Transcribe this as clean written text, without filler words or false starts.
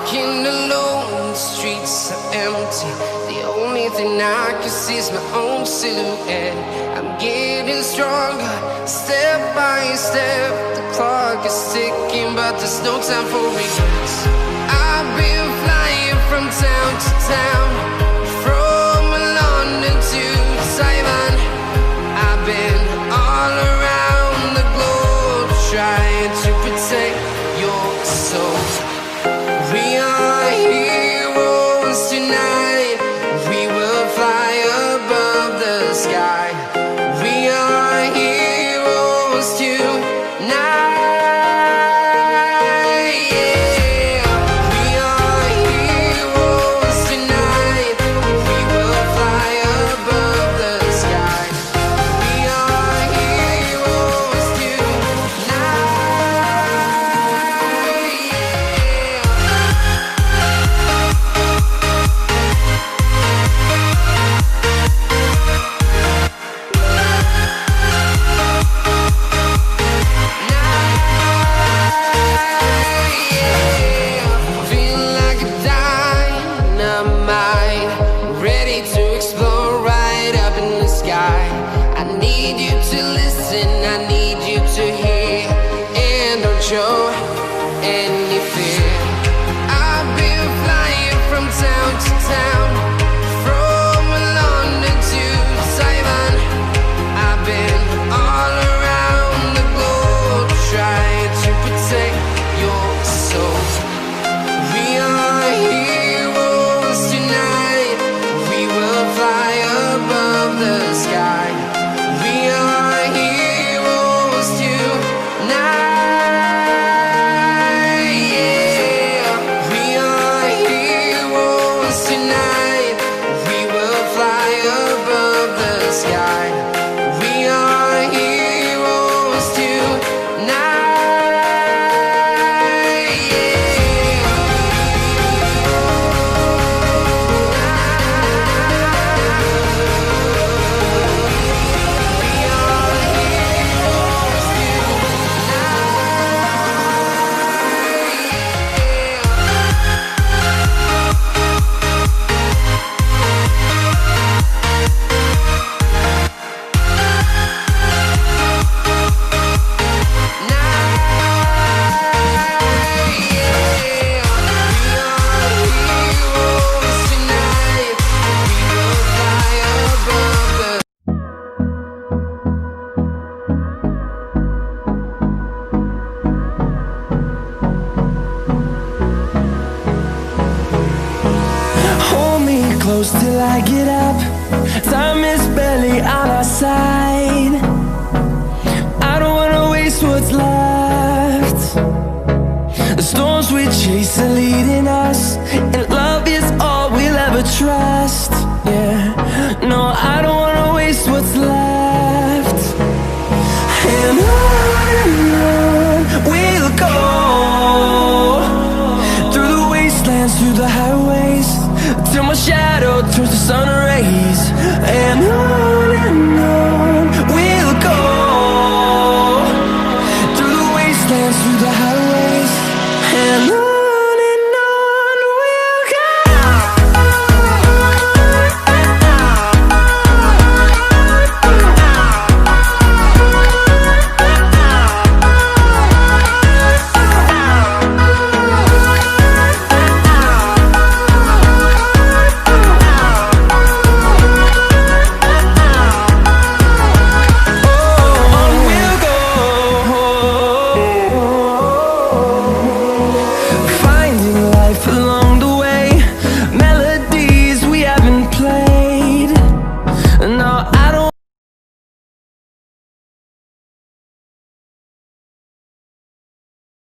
Walking alone, the streets are empty. The only thing I can see is my own silhouette. I'm getting stronger, step by step. The clock is ticking, but there's no time for regrets. I've been flying from town to town, from London to Taiwan. I've been all around the globe, trying to protect your soul. We are heroes tonight. We will fly above the sky. We are heroes tonight. Yeah. We are heroes tonight. We will fly above the sky. We are heroes tonight. Feel like a dynamite, ready to explode right up in the sky. I need you to listen, I need you to hear, and don't show any fear. I've been flying from town to town, from London to Taiwan. I've been all around the globe, trying to protect your soul. We are heroes tonight. We will fly above the sky. We are heroes tonight. Yeah. We are heroes tonight. We will fly above the sky. We are heroes tonight. Hold me close till I get up. Time is barely on our side. I don't wanna waste what's left. The storms we chase are